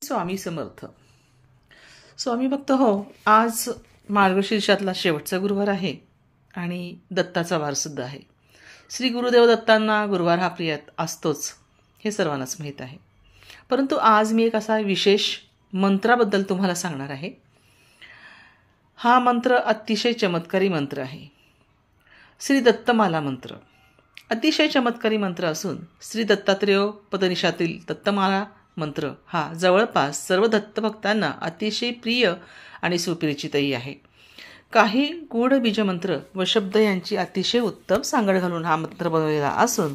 स्वामी समर्थ. स्वामी भक्त हो, आज मार्गशीर्षातला शेवटचा गुरुवार आहे आणि दत्ताचा वार सुद्धा आहे. श्री गुरुदेव दत्तांना गुरुवार हा प्रिय असतोच, हे सर्वांनाच माहीत आहे. परंतु आज मी एक असा विशेष मंत्राबद्दल तुम्हाला सांगणार आहे. हा मंत्र अतिशय चमत्कारी मंत्र आहे. श्री दत्तमाला मंत्र अतिशय चमत्कारी मंत्र असून श्री दत्तात्रेय पदनिषातील दत्तमाला मंत्र हा जवळपास सर्व दत्तभक्तांना अतिशय प्रिय आणि सुपरिचितही आहे. काही गूढ बीजमंत्र व शब्द यांची अतिशय उत्तम सांगड घालून हा मंत्र बनवलेला असून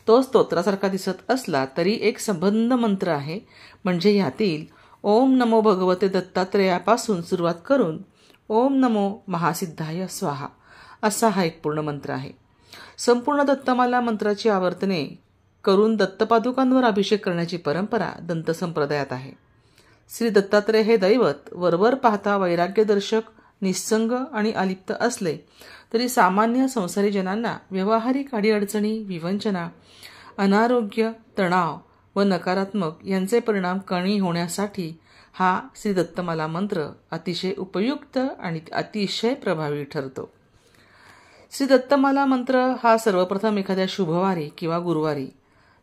तो स्तोत्रासारखा दिसत असला तरी एक संबंध मंत्र आहे. म्हणजे यातील ओम नमो भगवते दत्तात्रेयापासून सुरुवात करून ओम नमो महासिद्धाय स्वाहा असा हा एक पूर्ण मंत्र आहे. संपूर्ण दत्तमाला मंत्राची आवर्तने करून दत्तपादुकांवर अभिषेक करण्याची परंपरा दंत संप्रदायात आहे. श्री दत्तात्रेय हे दैवत वरवर पाहता वैराग्यदर्शक, निस्संग आणि अलिप्त असले तरी सामान्य संसारी जनांना व्यावहारिक अडीअडचणी, विवंचना, अनारोग्य, तणाव व नकारात्मक यांचे परिणाम कमी होण्यासाठी हा श्री दत्तमाला मंत्र अतिशय उपयुक्त आणि अतिशय प्रभावी ठरतो. श्री दत्तमाला मंत्र हा सर्वप्रथम एखाद्या शुभवारी किंवा गुरुवारी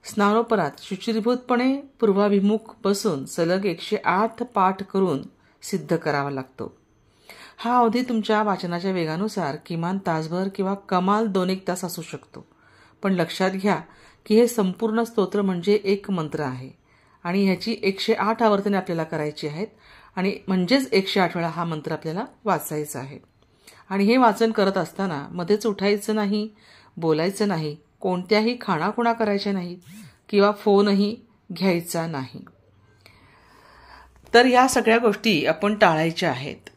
स्नानोपरात शुचिर्भूतपणे पूर्वाभिमुख बसून सलग 108 पाठ करून सिद्ध करावा लागतो. हा अवधी तुमच्या वाचनाच्या वेगानुसार किमान तासभर किंवा कमाल 2-1 तास असू शकतो. पण लक्षात घ्या की हे संपूर्ण स्तोत्र म्हणजे एक मंत्र आहे आणि ह्याची 108 आवर्तने आपल्याला करायची आहेत आणि म्हणजेच 108 वेळा हा मंत्र आपल्याला वाचायचा आहे. आणि हे वाचन करत असताना मध्येच उठायचं नाही, बोलायचं नाही, कोणत्याही खाणाखुणा करायच्या नाहीत किंवा फोनही घ्यायचा नाही. तर या सगळ्या गोष्टी आपण टाळायच्या आहेत.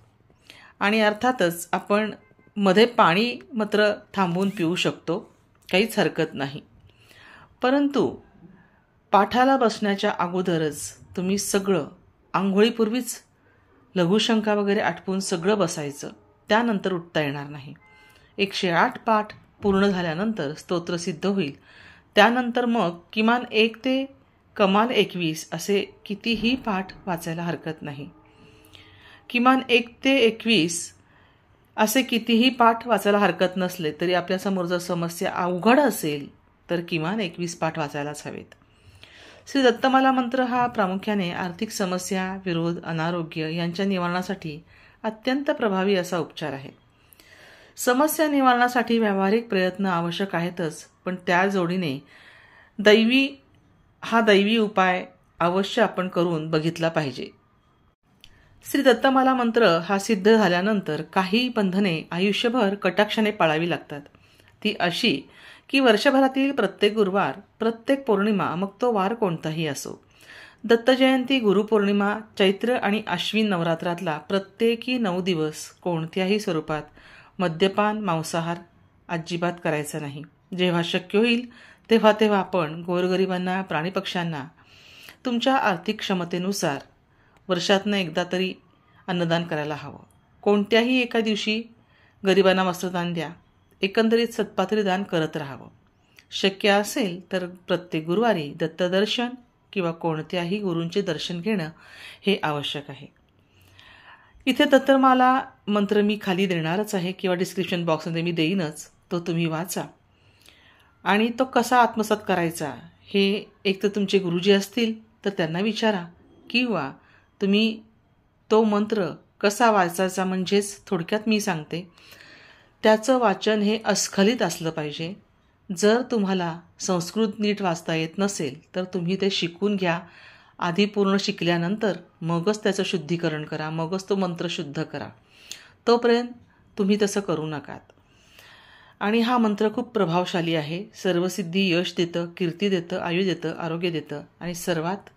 आणि अर्थातच आपण मध्ये पाणी मात्र थांबवून पिऊ शकतो, काहीच हरकत नाही. परंतु पाठाला बसण्याच्या अगोदरच तुम्ही सगळं आंघोळीपूर्वीच लघुशंका वगैरे आटपून सगळं बसायचं. त्यानंतर उठता येणार नाही. 108 पाठ पूर्ण झाल्यानंतर स्तोत्र सिद्ध होईल. त्यानंतर मग किमान 1 ते कमाल 21 असे कितीही पाठ वाचायला हरकत नाही. किमान 1 ते 21 असे कितीही पाठ वाचायला हरकत नसले तरी आपल्यासमोर जर समस्या अवघड असेल तर किमान 21 पाठ वाचायलाच हवेत. श्री दत्तमाला मंत्र हा प्रामुख्याने आर्थिक समस्या, विरोध, अनारोग्य यांच्या निवारणासाठी अत्यंत प्रभावी असा उपचार आहे. समस्या निवारणासाठी व्यावहारिक प्रयत्न आवश्यक आहेतच, पण त्या जोडीने दैवी उपाय अवश्य आपण करून बघितला पाहिजे. श्री दत्तमाला मंत्र हा सिद्ध झाल्यानंतर काही बंधने आयुष्यभर कटाक्षाने पाळावी लागतात. ती अशी की वर्षभरातील प्रत्येक गुरुवार, प्रत्येक पौर्णिमा, मग तो वार कोणताही असो, दत्तजयंती, गुरुपौर्णिमा, चैत्र आणि अश्विन नवरात्रातला प्रत्येकी 9 दिवस कोणत्याही स्वरूपात मद्यपान, मांसाहार अजिबात करायचा नाही. जेव्हा शक्य होईल तेव्हा आपण गोरगरिबांना, प्राणीपक्ष्यांना तुमच्या आर्थिक क्षमतेनुसार वर्षातनं एकदा तरी अन्नदान करायला हवं. कोणत्याही एका दिवशी गरिबांना वस्त्रदान द्या. एकंदरीत सत्पात्री दान करत राहावं. शक्य असेल तर प्रत्येक गुरुवारी दत्तदर्शन किंवा कोणत्याही गुरूंचे दर्शन घेणं हे आवश्यक आहे. इथे दत्तमाला मंत्र मी खाली देणारच आहे किंवा डिस्क्रिप्शन बॉक्समध्ये मी देईनच, तो तुम्ही वाचा. आणि तो कसा आत्मसात करायचा हे एक तर तुमचे गुरुजी असतील तर त्यांना विचारा, किंवा तुम्ही तो मंत्र कसा वाचायचा म्हणजेच थोडक्यात मी सांगते. त्याचं वाचन हे अस्खलित असलं पाहिजे. जर तुम्हाला संस्कृत नीट वाचता येत नसेल तर तुम्ही ते शिकून घ्या. आधी पूर्ण शिकल्यानंतर मगच त्याचं शुद्धीकरण करा, मगच तो मंत्र शुद्ध करा. तोपर्यंत तुम्ही तसं करू नकात. आणि हा मंत्र खूप प्रभावशाली आहे. सर्वसिद्धी यश देतं, कीर्ती देतं, आयु देतं, आरोग्य देतं आणि सर्वात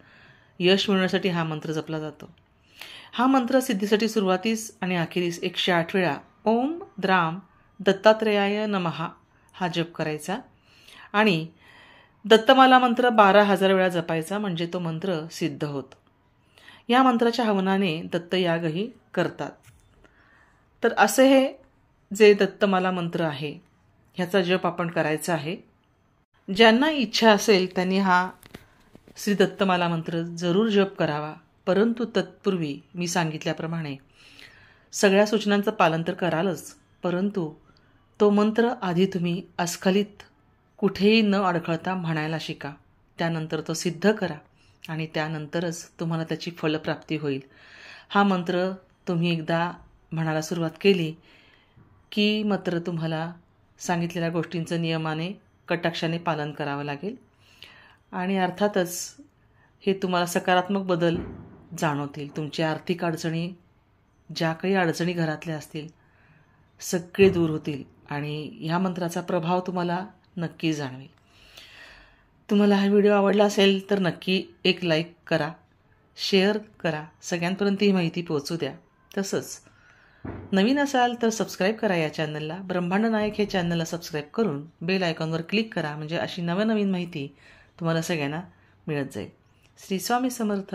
यश मिळवण्यासाठी हा मंत्र जपला जातो. हा मंत्र सिद्धीसाठी सुरुवातीस आणि अखेरीस 108 वेळा ओम द्राम दत्तात्रेयाय नमः हा जप करायचा आणि दत्तमाला मंत्र 12,000 वेळा जपायचा, म्हणजे तो मंत्र सिद्ध होतो. या मंत्राच्या हवनाने दत्तयागही करतात. तर असे हे जे दत्तमाला मंत्र आहे ह्याचा जप आपण करायचा आहे. ज्यांना इच्छा असेल त्यांनी हा श्री दत्तमाला मंत्र जरूर जप करावा. परंतु तत्पूर्वी मी सांगितल्याप्रमाणे सगळ्या सूचनांचं पालन तर करालच, परंतु तो मंत्र आधी तुम्ही अस्खलित कुठेही न अडखळता म्हणायला शिका. त्यानंतर तो सिद्ध करा आणि त्यानंतरच तुम्हाला त्याची फलप्राप्ती होईल. हा मंत्र तुम्ही एकदा म्हणायला सुरुवात केली की मात्र तुम्हाला सांगितलेल्या गोष्टींचं नियमाने कटाक्षाने पालन करावं लागेल आणि अर्थातच हे तुम्हाला सकारात्मक बदल जाणवतील. तुमच्या आर्थिक अडचणी, ज्या काही अडचणी घरातल्या असतील, सगळे दूर होतील आणि ह्या मंत्राचा प्रभाव तुम्हाला नक्की जाणवेल. तुम्हाला हा व्हिडिओ आवडला असेल तर नक्की एक लाईक करा, शेअर करा, सगळ्यांपर्यंत ही माहिती पोहोचू द्या. तसंच नवीन असाल तर सबस्क्राईब करा या चॅनलला. ब्रह्मांड नायक हे चॅनलला सबस्क्राईब करून बेल आयकॉनवर क्लिक करा, म्हणजे अशी नवनवीन माहिती तुम्हाला सगळ्यांना मिळत जाईल. श्री स्वामी समर्थ.